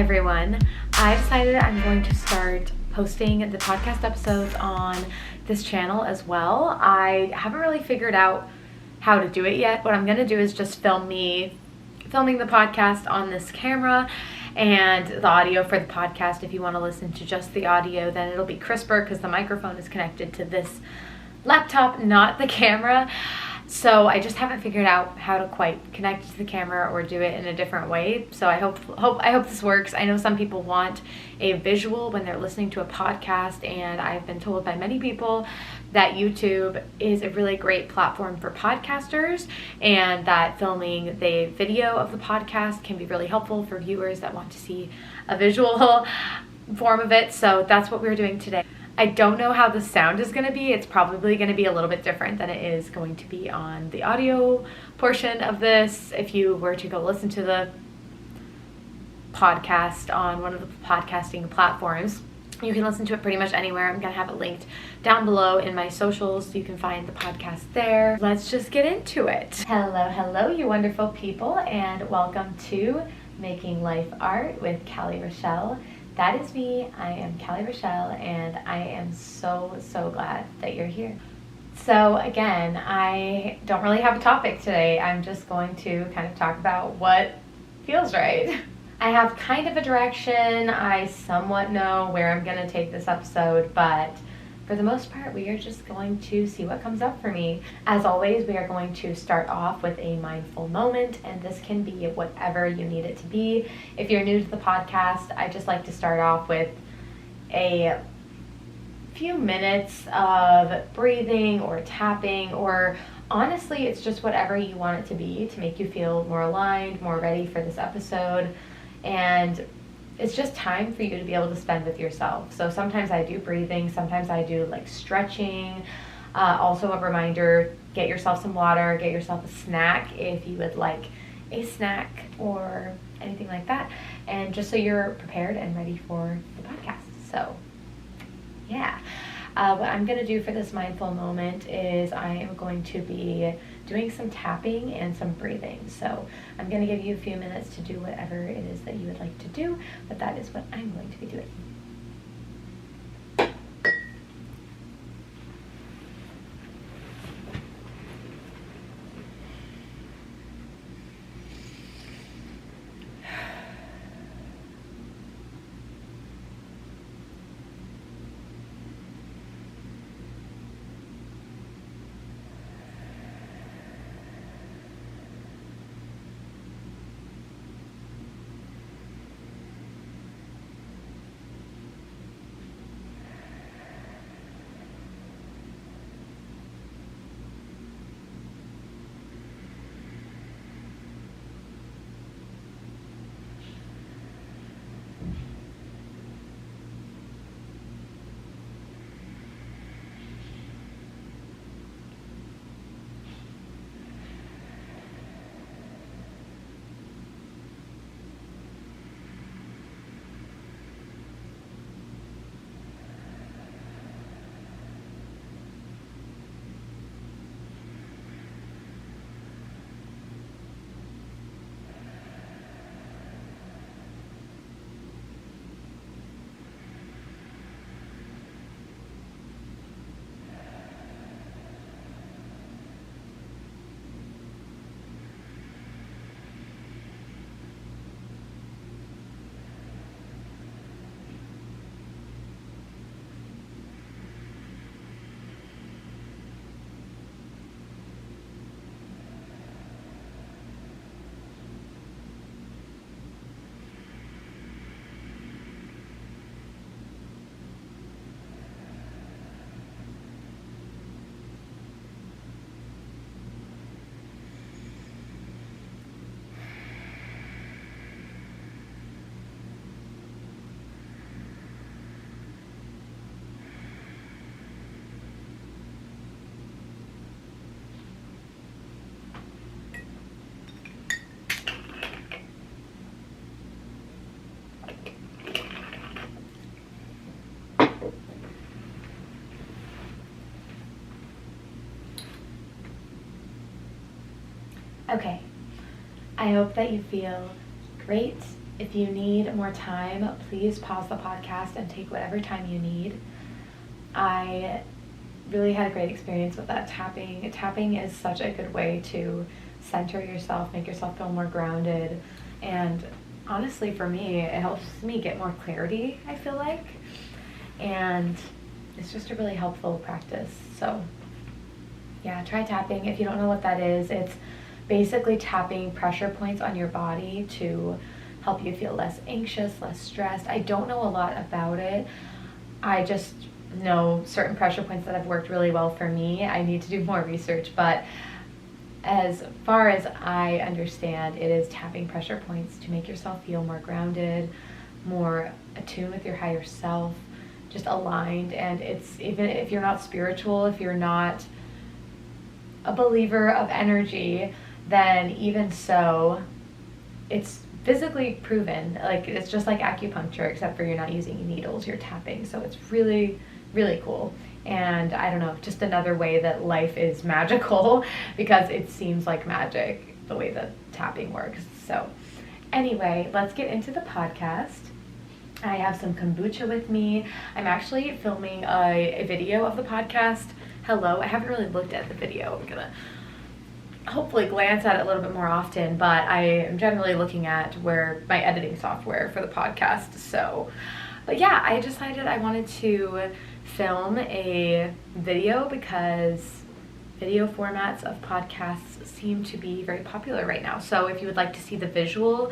everyone. I decided I'm going to start posting the podcast episodes on this channel as well. I haven't really figured out how to do it yet. What I'm going to do is just film me filming the podcast on this camera and the audio for the podcast. If you want to listen to just the audio, then it'll be crisper because the microphone is connected to this laptop, not the camera. So I just haven't figured out how to quite connect to the camera or do it in a different way. So I hope this works. I know some people want a visual when they're listening to a podcast, and I've been told by many people that YouTube is a really great platform for podcasters, and that filming the video of the podcast can be really helpful for viewers that want to see a visual form of it. So that's what we're doing today. I don't know how the sound is going to be. It's probably going to be a little bit different than it is going to be on the audio portion of this. If you were to go listen to the podcast on one of the podcasting platforms, you can listen to it pretty much anywhere. I'm going to have it linked down below in my socials so you can find the podcast there. Let's just get into it. Hello, you wonderful people, and welcome to Making Life Art with Kalli Rachelle. That is me. I am Kalli Rachelle, and I am so glad that you're here. So again, I don't really have a topic today. I'm just going to kind of talk about what feels right. I have kind of a direction. I somewhat know where I'm going to take this episode, but for the most part, we are just going to see what comes up for me. As always, we are going to start off with a mindful moment, and this can be whatever you need it to be. If you're new to the podcast, I just like to start off with a few minutes of breathing or tapping, or honestly, it's just whatever you want it to be to make you feel more aligned, more ready for this episode. And it's just time for you to be able to spend with yourself. So sometimes I do breathing, sometimes I do like stretching. Also a reminder, get yourself some water, get yourself a snack if you would like a snack or anything like that. And just so you're prepared and ready for the podcast. So yeah, what I'm gonna do for this mindful moment is I am going to be doing some tapping and some breathing. So I'm going to give you a few minutes to do whatever it is that you would like to do, but that is what I'm going to be doing. Okay, I hope that you feel great If you need more time, please pause the podcast and take whatever time you need. I really had a great experience with that tapping. Tapping is such a good way to center yourself, make yourself feel more grounded, and honestly for me, it helps me get more clarity, I feel like, and it's just a really helpful practice. So yeah, try tapping. If you don't know what that is, it's basically tapping pressure points on your body to help you feel less anxious, less stressed. I don't know a lot about it. I just know certain pressure points that have worked really well for me. I need to do more research, but as far as I understand, it is tapping pressure points to make yourself feel more grounded, more attuned with your higher self, just aligned. And it's, even if you're not spiritual, if you're not a believer of energy, then even so, it's physically proven. Like, it's just like acupuncture, except for you're not using needles, you're tapping. So it's really, really cool. And I don't know, just another way that life is magical, because it seems like magic the way that tapping works. So anyway, let's get into the podcast. I have some kombucha with me. I'm actually filming a video of the podcast. Hello, I haven't really looked at the video. I'm gonna hopefully glance at it a little bit more often, but I am generally looking at where my editing software for the podcast. So, but yeah, I decided I wanted to film a video because video formats of podcasts seem to be very popular right now. So if you would like to see the visual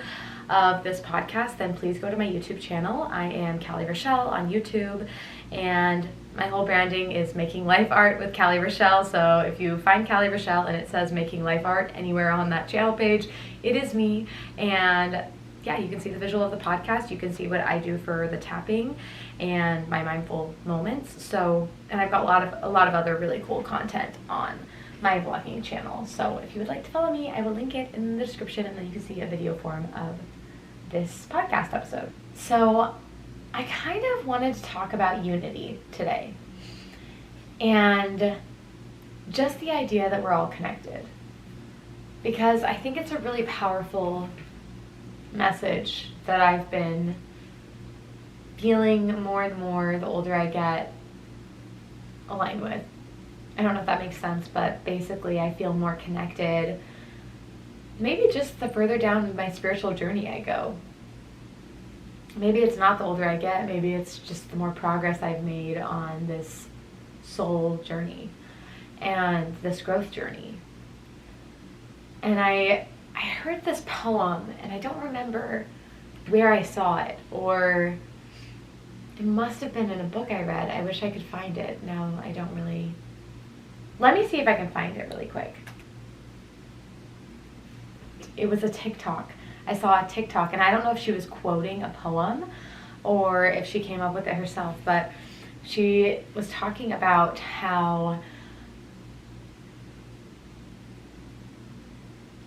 of this podcast, then please go to my YouTube channel. I am Kalli Rachelle on YouTube, and my whole branding is Making Life Art with Kalli Rachelle. So if you find Kalli Rachelle and it says Making Life Art anywhere on that channel page, it is me. And yeah, you can see the visual of the podcast. You can see what I do for the tapping and my mindful moments. So, and I've got a lot of other really cool content on my vlogging channel. So if you would like to follow me, I will link it in the description, and then you can see a video form of this podcast episode. So I kind of wanted to talk about unity today, and just the idea that we're all connected, because I think it's a really powerful message that I've been feeling more and more the older I get aligned with. I don't know if that makes sense, but basically I feel more connected, maybe just the further down my spiritual journey I go. Maybe it's not the older I get, maybe it's just the more progress I've made on this soul journey and this growth journey. And I heard this poem, and I don't remember where I saw it, or it must have been in a book I read. I wish I could find it. Now I don't really. Let me see if I can find it really quick. It was a TikTok. I saw a TikTok, and I don't know if she was quoting a poem or if she came up with it herself, but she was talking about how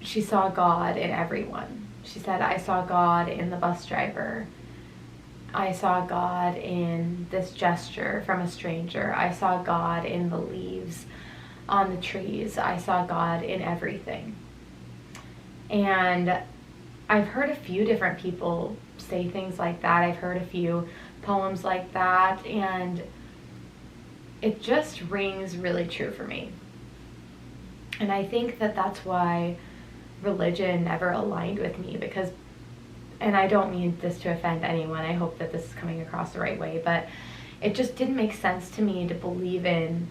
she saw God in everyone. She said, I saw God in the bus driver. I saw God in this gesture from a stranger. I saw God in the leaves on the trees. I saw God in everything. And I've heard a few different people say things like that. I've heard a few poems like that, and it just rings really true for me. And I think that that's why religion never aligned with me, because, and I don't mean this to offend anyone, I hope that this is coming across the right way, but it just didn't make sense to me to believe in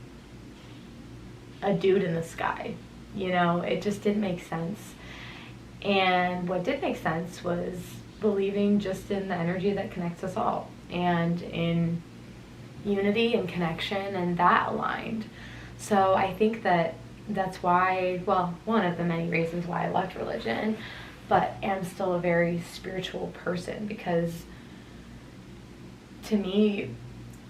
a dude in the sky. You know, it just didn't make sense. And what did make sense was believing just in the energy that connects us all, and in unity and connection, and that aligned. So I think that that's why, well, one of the many reasons why I left religion, but am still a very spiritual person, because to me,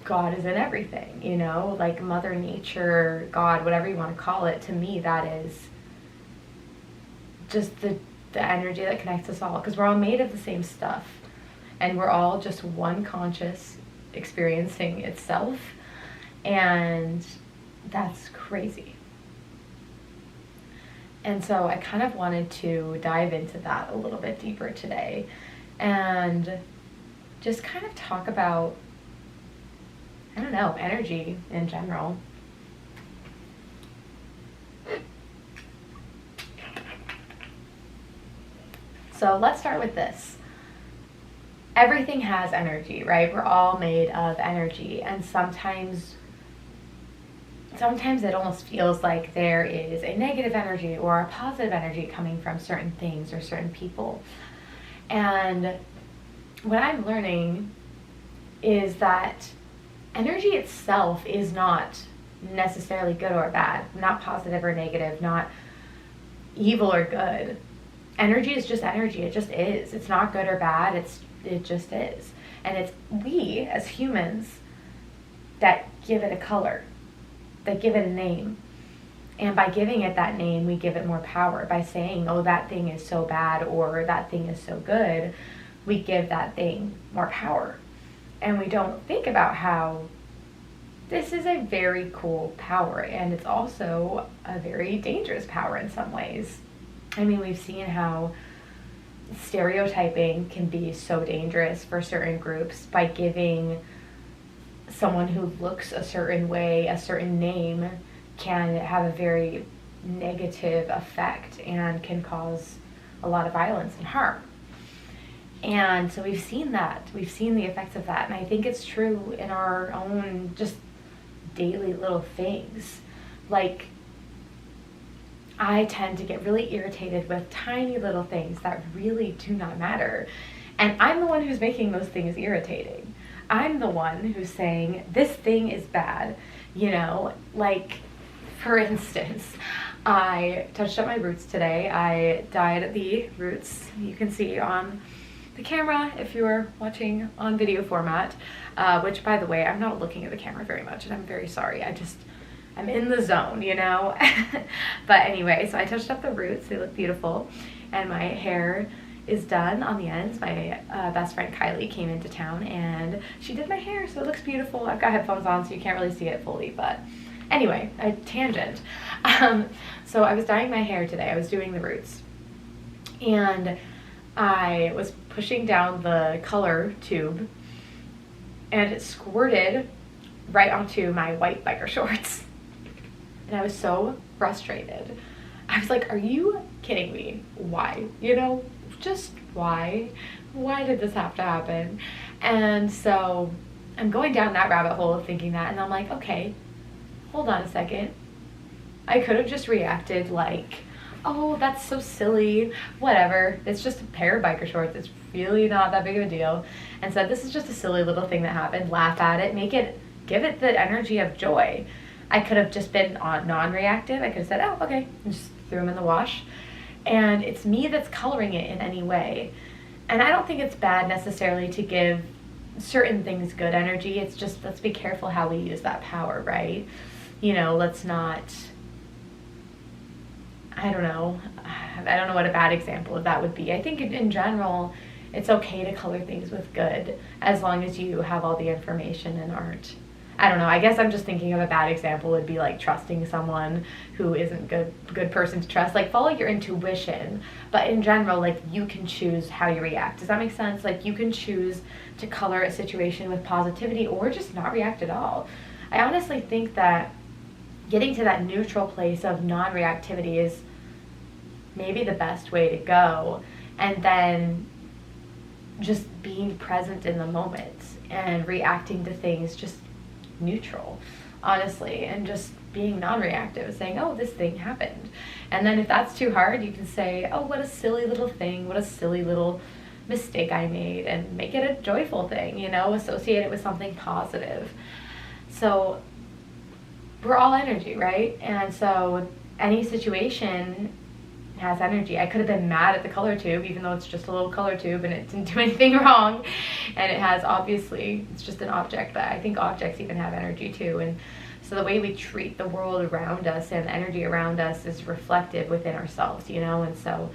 God is in everything, you know, like Mother Nature, God, whatever you want to call it. To me, that is just the energy that connects us all, because we're all made of the same stuff, and we're all just one conscious experiencing itself, and that's crazy. And so I kind of wanted to dive into that a little bit deeper today and just kind of talk about, I don't know, energy in general. So let's start with this. Everything has energy, right? We're all made of energy, and sometimes it almost feels like there is a negative energy or a positive energy coming from certain things or certain people. And what I'm learning is that energy itself is not necessarily good or bad, not positive or negative, not evil or good. Energy is just energy. It just is. It's not good or bad. It just is. And it's we as humans that give it a color, that give it a name. And by giving it that name, we give it more power. By saying, oh, that thing is so bad or that thing is so good, we give that thing more power. And we don't think about how this is a very cool power, and it's also a very dangerous power in some ways. I mean, we've seen how stereotyping can be so dangerous for certain groups. By giving someone who looks a certain way a certain name can have a very negative effect and can cause a lot of violence and harm. And so we've seen that. We've seen the effects of that. And I think it's true in our own just daily little things. Like, I tend to get really irritated with tiny little things that really do not matter. And I'm the one who's making those things irritating. I'm the one who's saying, this thing is bad. You know, like, for instance, I touched up my roots today. I dyed the roots. You can see on the camera if you're watching on video format, which, by the way, I'm not looking at the camera very much, and I'm very sorry. I'm in the zone, you know? But anyway, so I touched up the roots. They look beautiful. And my hair is done on the ends. My best friend Kylie came into town and she did my hair, so it looks beautiful. I've got headphones on, so you can't really see it fully, but anyway, a tangent. So I was dyeing my hair today. I was doing the roots. And I was pushing down the color tube and it squirted right onto my white biker shorts. And I was so frustrated. I was like, are you kidding me? Why? You know, just why? Why did this have to happen? And so I'm going down that rabbit hole of thinking that, and I'm like, okay, hold on a second. I could have just reacted like, oh, that's so silly, whatever. It's just a pair of biker shorts. It's really not that big of a deal. And said, this is just a silly little thing that happened. Laugh at it, give it the energy of joy. I could have just been non-reactive. I could have said, oh, okay, and just threw them in the wash. And it's me that's coloring it in any way. And I don't think it's bad necessarily to give certain things good energy. It's just, let's be careful how we use that power, right? You know, let's not, I don't know what a bad example of that would be. I think in general, it's okay to color things with good as long as you have all the information and aren't, I don't know, I guess I'm just thinking of a bad example would be like trusting someone who isn't good person to trust. Like, follow your intuition, but in general, like, you can choose how you react. Does that make sense? Like, you can choose to color a situation with positivity or just not react at all. I honestly think that getting to that neutral place of non-reactivity is maybe the best way to go, and then just being present in the moment and reacting to things just neutral, honestly, and just being non-reactive, saying, oh, this thing happened. And then if that's too hard, you can say, oh, what a silly little thing, what a silly little mistake I made, and make it a joyful thing, you know, associate it with something positive. So we're all energy, right? And so any situation has energy. I could have been mad at the color tube, even though it's just a little color tube and it didn't do anything wrong. And it has, obviously, it's just an object, but I think objects even have energy too. And so the way we treat the world around us and the energy around us is reflective within ourselves, you know? And so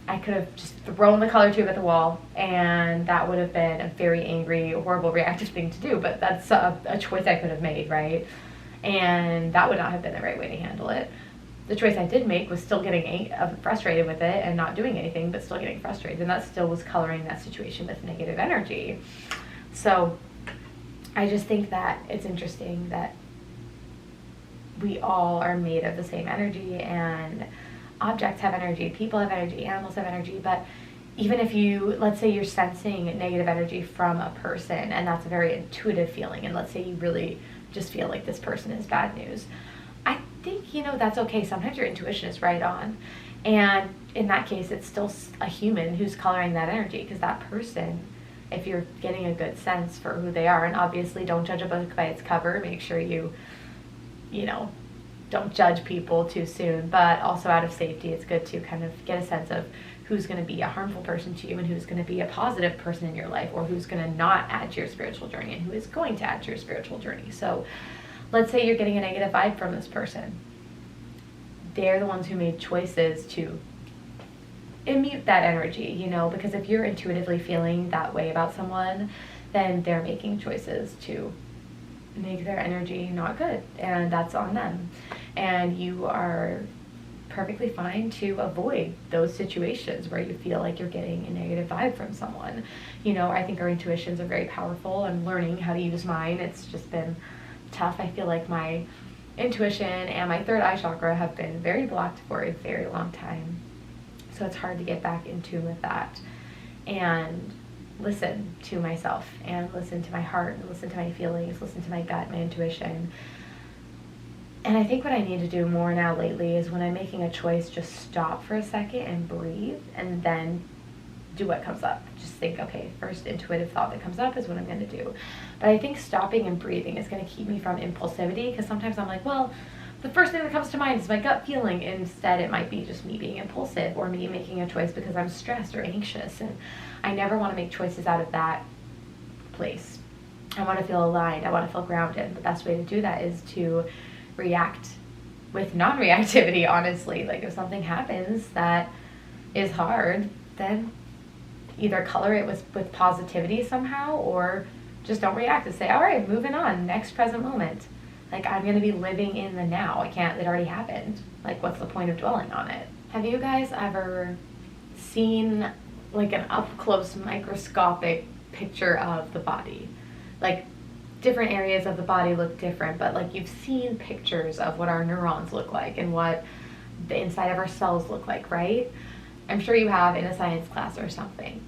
I could have just thrown the color tube at the wall, and that would have been a very angry, horrible, reactive thing to do, but that's a choice I could have made, right? And that would not have been the right way to handle it. the choice I did make was still getting frustrated with it and not doing anything, but still getting frustrated. And that still was coloring that situation with negative energy. So I just think that it's interesting that we all are made of the same energy, and objects have energy, people have energy, animals have energy. But even if you, let's say you're sensing negative energy from a person, and that's a very intuitive feeling, and let's say you really just feel like this person is bad news, I think, that's okay. Sometimes your intuition is right on. And in that case, it's still a human who's coloring that energy, because that person, if you're getting a good sense for who they are, and obviously don't judge a book by its cover, make sure you don't judge people too soon, but also out of safety, it's good to kind of get a sense of who's going to be a harmful person to you and who's going to be a positive person in your life, or who's going to not add to your spiritual journey and who is going to add to your spiritual journey. So let's say you're getting a negative vibe from this person. They're the ones who made choices to immute that energy, because if you're intuitively feeling that way about someone, then they're making choices to make their energy not good, and that's on them. And you are perfectly fine to avoid those situations where you feel like you're getting a negative vibe from someone. I think our intuitions are very powerful. I'm learning how to use mine. It's just been tough. I feel like my intuition and my third eye chakra have been very blocked for a very long time. So it's hard to get back in tune with that and listen to myself and listen to my heart and listen to my feelings, listen to my gut, my intuition. And I think what I need to do more now lately is when I'm making a choice, just stop for a second and breathe, and then do what comes up. Just think, okay, first intuitive thought that comes up is what I'm going to do. But I think stopping and breathing is going to keep me from impulsivity, because sometimes I'm like, well, the first thing that comes to mind is my gut feeling. Instead, it might be just me being impulsive, or me making a choice because I'm stressed or anxious. And I never want to make choices out of that place. I want to feel aligned. I want to feel grounded. The best way to do that is to react with non-reactivity, honestly. Like, if something happens that is hard, then either color it with positivity somehow, or just don't react and say, all right, moving on, next present moment. Like, I'm going to be living in the now. It already happened. Like, what's the point of dwelling on it? Have you guys ever seen like an up-close microscopic picture of the body? Like, different areas of the body look different, but like, you've seen pictures of what our neurons look like and what the inside of our cells look like, right? I'm sure you have in a science class or something.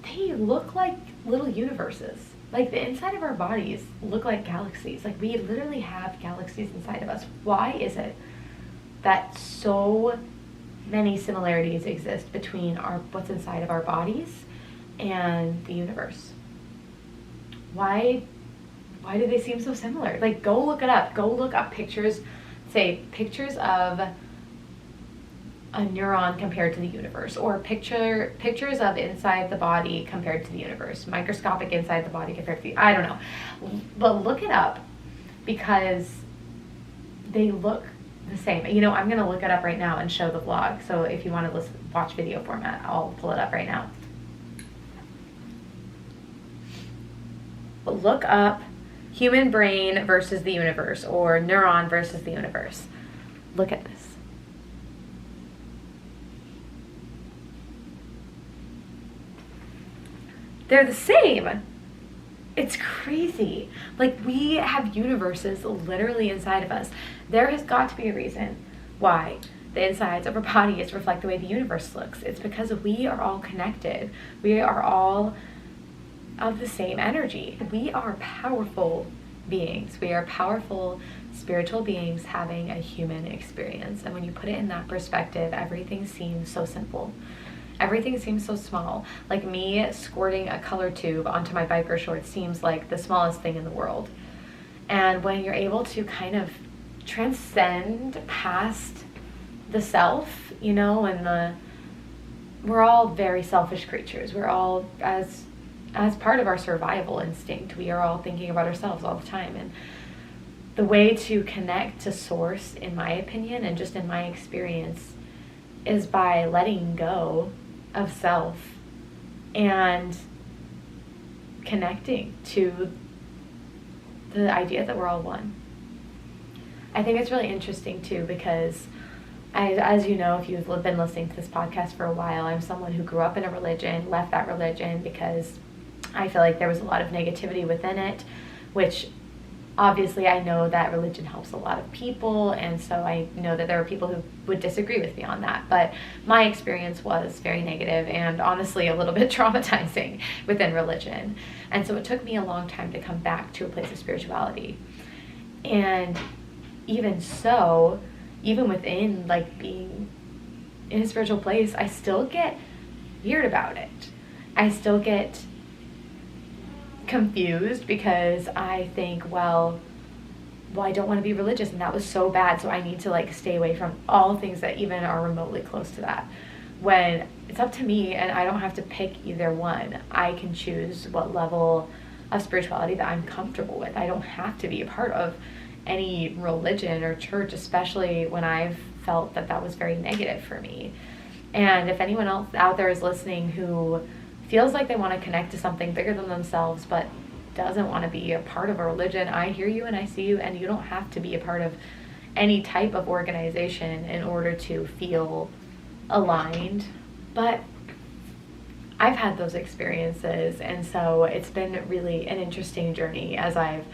They look like little universes. Like, the inside of our bodies look like galaxies. Like, we literally have galaxies inside of us. Why is it that so many similarities exist between what's inside of our bodies and the universe? Why do they seem so similar? Like, go look it up. Go look up pictures, say pictures of a neuron compared to the universe, or pictures of inside the body compared to the universe, microscopic inside the body compared to I don't know. But look it up, because they look the same. I'm going to look it up right now and show the vlog. So if you want to watch video format, I'll pull it up right now. But look up human brain versus the universe, or neuron versus the universe. Look at this. They're the same. It's crazy. Like, we have universes literally inside of us. There has got to be a reason why the insides of our bodies reflect the way the universe looks. It's because we are all connected. We are all of the same energy. We are powerful beings. We are powerful spiritual beings having a human experience. And when you put it in that perspective, everything seems so simple. Everything seems so small. Like, me squirting a color tube onto my biker shorts seems like the smallest thing in the world. And when you're able to kind of transcend past the self, and we're all very selfish creatures. We're all, as part of our survival instinct, we are all thinking about ourselves all the time. And the way to connect to source, in my opinion, and just in my experience, is by letting go of self and connecting to the idea that we're all one. I think it's really interesting too, because as you know, if you've been listening to this podcast for a while, I'm someone who grew up in a religion, left that religion because I feel like there was a lot of negativity within it, which obviously I know that religion helps a lot of people, and so I know that there are people who would disagree with me on that, but my experience was very negative and honestly a little bit traumatizing within religion. And so it took me a long time to come back to a place of spirituality. And even so, even within like being in a spiritual place, I still get weird about it. I still get confused because I think, well, I don't want to be religious, and that was so bad, so I need to like stay away from all things that even are remotely close to that. When it's up to me, and I don't have to pick either one. I can choose what level of spirituality that I'm comfortable with. I don't have to be a part of any religion or church, especially when I've felt that was very negative for me. And if anyone else out there is listening who feels like they want to connect to something bigger than themselves but doesn't want to be a part of a religion, I hear you and I see you, and you don't have to be a part of any type of organization in order to feel aligned. But I've had those experiences, and so it's been really an interesting journey as I've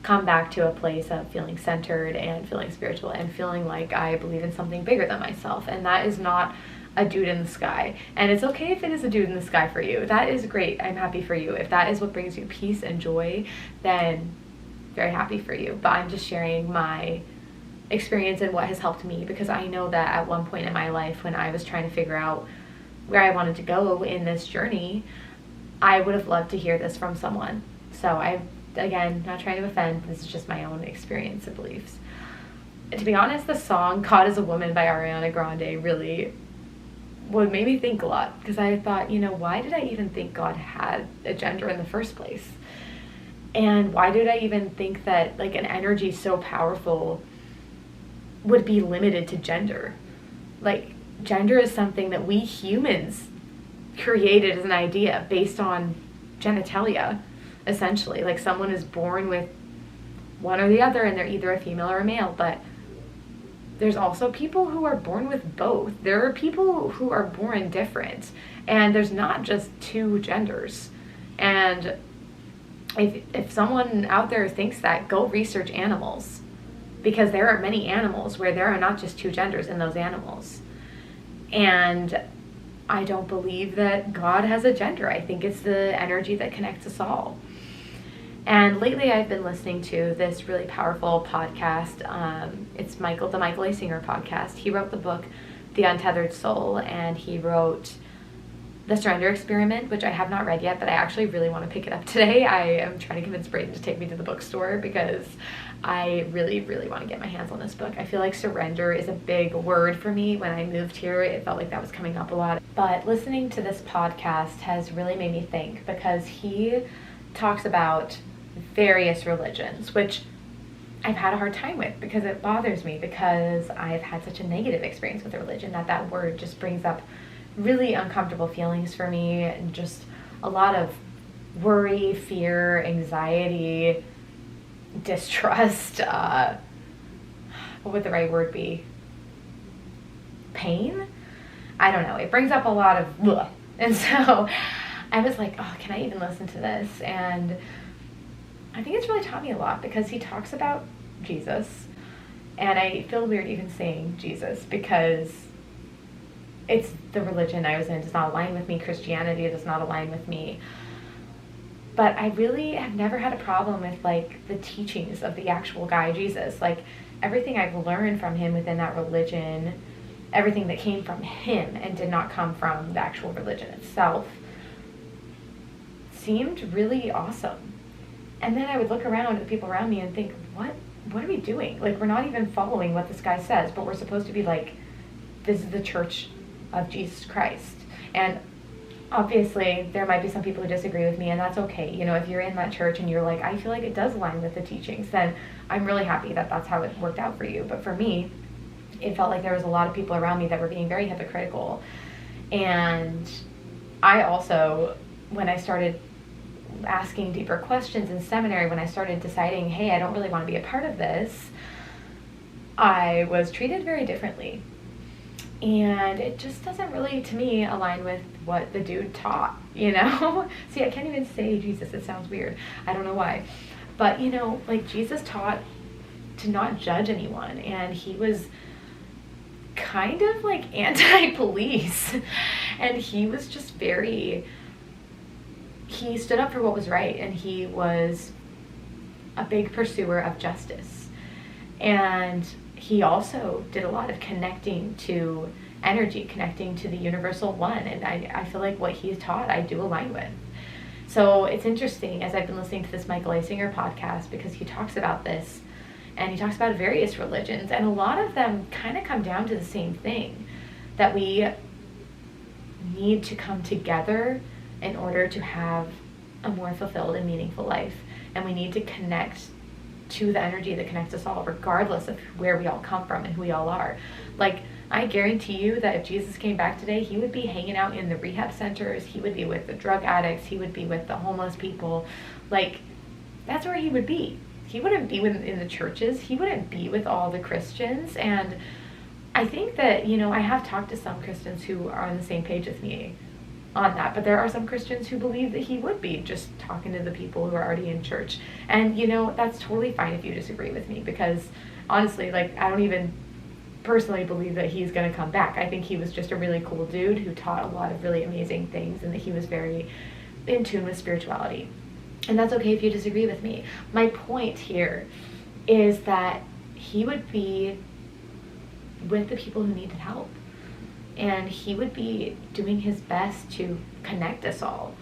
come back to a place of feeling centered and feeling spiritual and feeling like I believe in something bigger than myself. And that is not a dude in the sky. And it's okay if it is a dude in the sky for you. That is great. I'm happy for you. If that is what brings you peace and joy, then very happy for you. But I'm just sharing my experience and what has helped me, because I know that at one point in my life when I was trying to figure out where I wanted to go in this journey, I would have loved to hear this from someone. So again, not trying to offend, this is just my own experience and beliefs. To be honest, the song God is a Woman by Ariana Grande really would make me think a lot, because I thought, why did I even think God had a gender in the first place? And why did I even think that like an energy so powerful would be limited to gender? Like, gender is something that we humans created as an idea based on genitalia, essentially. Like, someone is born with one or the other, and they're either a female or a male, but there's also people who are born with both. There are people who are born different, and there's not just two genders. And if someone out there thinks that, go research animals, because there are many animals where there are not just two genders in those animals. And I don't believe that God has a gender. I think it's the energy that connects us all. And lately I've been listening to this really powerful podcast. It's the Michael A. Singer podcast. He wrote the book, The Untethered Soul, and he wrote The Surrender Experiment, which I have not read yet, but I actually really want to pick it up today. I am trying to convince Brayden to take me to the bookstore because I really, really want to get my hands on this book. I feel like surrender is a big word for me. When I moved here, it felt like that was coming up a lot. But listening to this podcast has really made me think, because he talks about various religions, which I've had a hard time with because it bothers me, because I've had such a negative experience with a religion that word just brings up really uncomfortable feelings for me, and just a lot of worry, fear, anxiety, distrust, what would the right word be? Pain? I don't know. It brings up a lot of bleh. And so I was like, oh, can I even listen to this? And I think it's really taught me a lot, because he talks about Jesus, and I feel weird even saying Jesus because it's the religion I was in. It does not align with me. Christianity does not align with me. But I really have never had a problem with like the teachings of the actual guy Jesus. Like, everything I've learned from him within that religion, everything that came from him and did not come from the actual religion itself, seemed really awesome. And then I would look around at the people around me and think, what are we doing? Like, we're not even following what this guy says, but we're supposed to be like, this is the church of Jesus Christ. And obviously there might be some people who disagree with me, and that's okay. If you're in that church and you're like, I feel like it does align with the teachings, then I'm really happy that that's how it worked out for you. But for me, it felt like there was a lot of people around me that were being very hypocritical. And I also, when I started asking deeper questions in seminary, when I started deciding, hey, I don't really want to be a part of this, I was treated very differently. And it just doesn't really, to me, align with what the dude taught, you know? See, I can't even say Jesus. It sounds weird. I don't know why. But, you know, like Jesus taught to not judge anyone. And he was kind of like anti-police. And he was just he stood up for what was right. And he was a big pursuer of justice. And he also did a lot of connecting to energy, connecting to the universal one. And I feel like what he taught, I do align with. So it's interesting as I've been listening to this Michael Eisinger podcast, because he talks about this, and he talks about various religions, and a lot of them kind of come down to the same thing, that we need to come together in order to have a more fulfilled and meaningful life. And we need to connect to the energy that connects us all, regardless of where we all come from and who we all are. Like, I guarantee you that if Jesus came back today, he would be hanging out in the rehab centers, he would be with the drug addicts, he would be with the homeless people. Like, that's where he would be. He wouldn't be in the churches, he wouldn't be with all the Christians. And I think that, you know, I have talked to some Christians who are on the same page with me on that, but there are some Christians who believe that he would be just talking to the people who are already in church. And, you know, that's totally fine if you disagree with me, because honestly, like, I don't even personally believe that he's going to come back. I think he was just a really cool dude who taught a lot of really amazing things, and that he was very in tune with spirituality. And that's okay if you disagree with me. My point here is that he would be with the people who needed help. And he would be doing his best to connect us all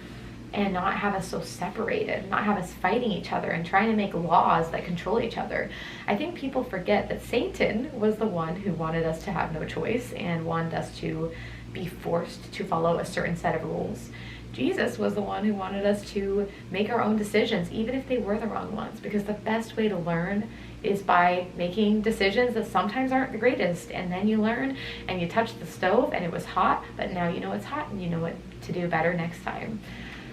and not have us so separated, not have us fighting each other and trying to make laws that control each other. I think people forget that Satan was the one who wanted us to have no choice and wanted us to be forced to follow a certain set of rules. Jesus was the one who wanted us to make our own decisions, even if they were the wrong ones, because the best way to learn is by making decisions that sometimes aren't the greatest. And then you learn, and you touch the stove and it was hot, but now you know it's hot and you know what to do better next time.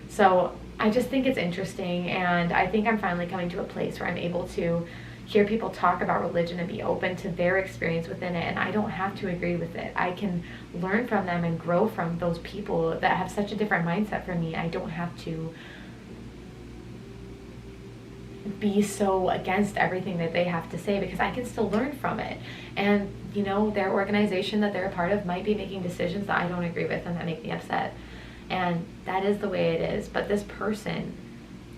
So I just think it's interesting, and I think I'm finally coming to a place where I'm able to hear people talk about religion and be open to their experience within it, and I don't have to agree with it. I can learn from them and grow from those people that have such a different mindset from me. I don't have to be so against everything that they have to say, because I can still learn from it. And, you know, their organization that they're a part of might be making decisions that I don't agree with and that make me upset. And that is the way it is. But this person,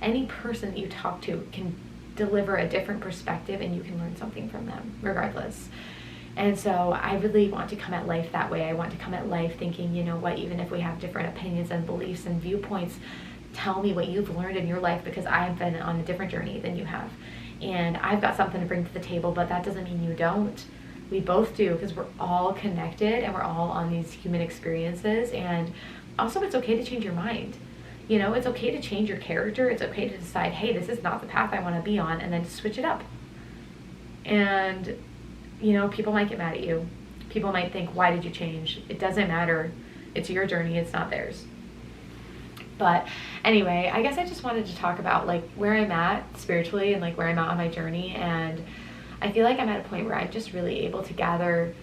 any person that you talk to, can deliver a different perspective, and you can learn something from them regardless. And so I really want to come at life that way. I want to come at life thinking, you know what, even if we have different opinions and beliefs and viewpoints, tell me what you've learned in your life, because I've been on a different journey than you have. And I've got something to bring to the table, but that doesn't mean you don't. We both do, because we're all connected and we're all on these human experiences. And also, it's okay to change your mind. You know, it's okay to change your character. It's okay to decide, hey, this is not the path I want to be on, and then switch it up. And, you know, people might get mad at you. People might think, why did you change? It doesn't matter. It's your journey. It's not theirs. But anyway, I guess I just wanted to talk about like where I'm at spiritually and like where I'm at on my journey. And I feel like I'm at a point where I'm just really able to gather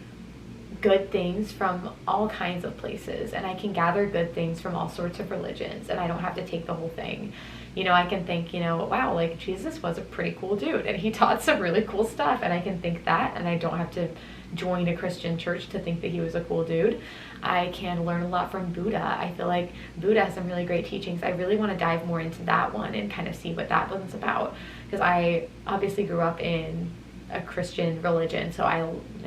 good things from all kinds of places, and I can gather good things from all sorts of religions, and I don't have to take the whole thing. You know, I can think, you know, wow, like Jesus was a pretty cool dude and he taught some really cool stuff, and I can think that, and I don't have to join a Christian church to think that he was a cool dude. I can learn a lot from Buddha. I feel like Buddha has some really great teachings. I really want to dive more into that one and kind of see what that one's about, because I obviously grew up in a Christian religion, so I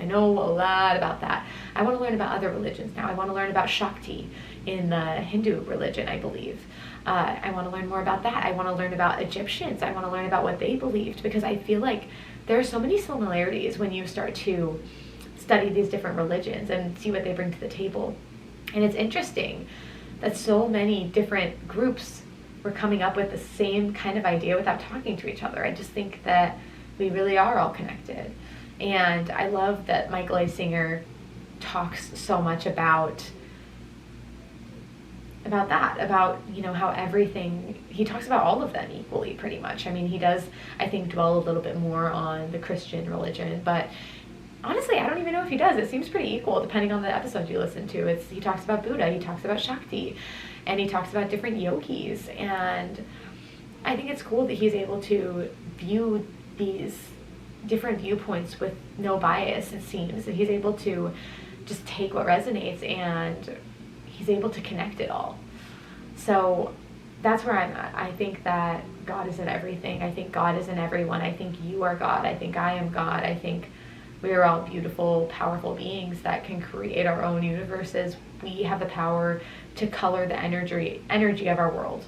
know a lot about that. I want to learn about other religions now. I want to learn about Shakti in the Hindu religion, I believe. I want to learn more about that. I want to learn about Egyptians. I want to learn about what they believed, because I feel like there are so many similarities when you start to study these different religions and see what they bring to the table. And it's interesting that so many different groups were coming up with the same kind of idea without talking to each other. I just think that we really are all connected. And I love that Michael Eisinger talks so much about that, about, you know, how everything, he talks about all of them equally pretty much. I mean, he does, I think, dwell a little bit more on the Christian religion, but honestly, I don't even know if he does. It seems pretty equal depending on the episode you listen to. He talks about Buddha, he talks about Shakti, and he talks about different yogis. And I think it's cool that he's able to view these different viewpoints with no bias, it seems. That he's able to just take what resonates and he's able to connect it all. So that's where I'm at. I think that God is in everything. I think God is in everyone. I think you are God. I think I am God. I think we are all beautiful, powerful beings that can create our own universes. We have the power to color the energy of our world.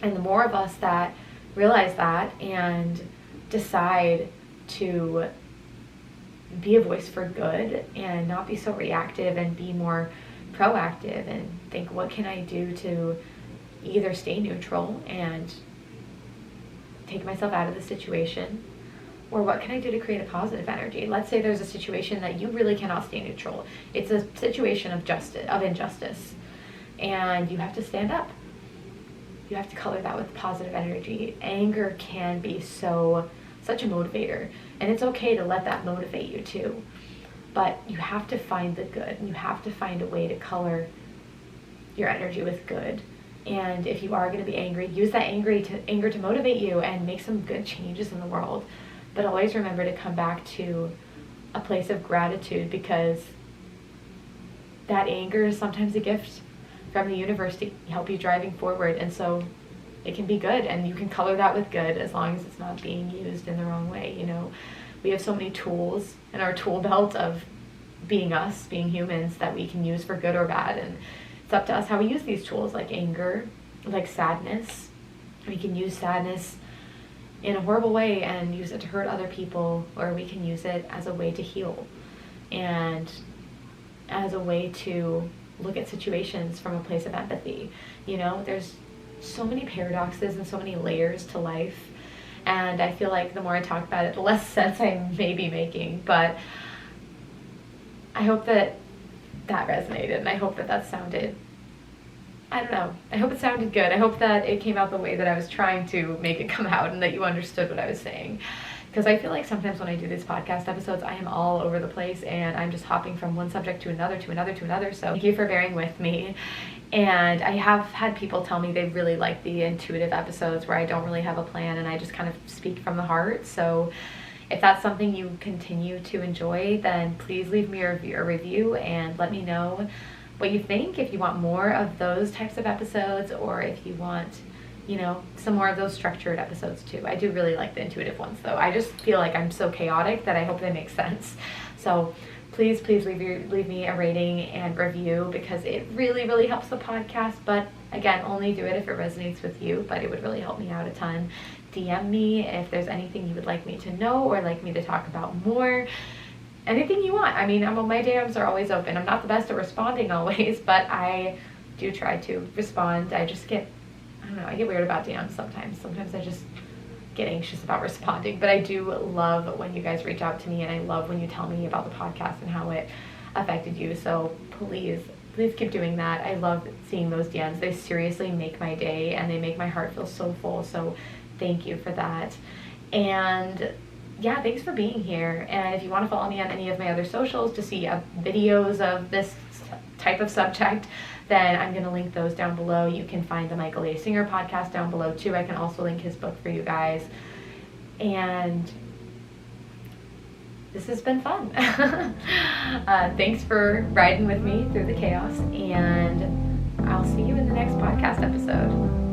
And the more of us that realize that and decide to be a voice for good and not be so reactive and be more proactive and think, what can I do to either stay neutral and take myself out of the situation, or what can I do to create a positive energy? Let's say there's a situation that you really cannot stay neutral. It's a situation of injustice, and you have to stand up. You have to color that with positive energy. Anger can be such a motivator, and it's okay to let that motivate you too. But you have to find the good, and you have to find a way to color your energy with good. And if you are going to be angry, use that anger to motivate you and make some good changes in the world. But always remember to come back to a place of gratitude, because that anger is sometimes a gift from the universe to help you driving forward. And so it can be good, and you can color that with good as long as it's not being used in the wrong way. You know, we have so many tools in our tool belt of being us, being humans, that we can use for good or bad. And it's up to us how we use these tools, like anger, like sadness. We can use sadness in a horrible way and use it to hurt other people, or we can use it as a way to heal and as a way to look at situations from a place of empathy. You know, there's so many paradoxes and so many layers to life, and I feel like the more I talk about it, the less sense I may be making. But I hope that resonated, and I hope that sounded, I don't know, I hope it sounded good. I hope that it came out the way that I was trying to make it come out, and that you understood what I was saying. Because I feel like sometimes when I do these podcast episodes, I am all over the place, and I'm just hopping from one subject to another, to another, to another. So thank you for bearing with me. And I have had people tell me they really like the intuitive episodes where I don't really have a plan and I just kind of speak from the heart. So if that's something you continue to enjoy, then please leave me a review and let me know what you think. If you want more of those types of episodes, or if you want, you know, some more of those structured episodes too. I do really like the intuitive ones though. I just feel like I'm so chaotic that I hope they make sense. So please leave me a rating and review, because it really, really helps the podcast. But again, only do it if it resonates with you, but it would really help me out a ton. DM me if there's anything you would like me to know or like me to talk about more. Anything you want. I mean, my DMs are always open. I'm not the best at responding always, but I do try to respond. I just get, I don't know, I get weird about DMs sometimes. Sometimes I just get anxious about responding, but I do love when you guys reach out to me, and I love when you tell me about the podcast and how it affected you. So please keep doing that. I love seeing those DMs. They seriously make my day, and they make my heart feel so full. So thank you for that. And yeah, thanks for being here. And if you want to follow me on any of my other socials to see videos of this type of subject, then I'm going to link those down below. You can find the Michael A. Singer podcast down below too. I can also link his book for you guys. And this has been fun. Thanks for riding with me through the chaos, and I'll see you in the next podcast episode.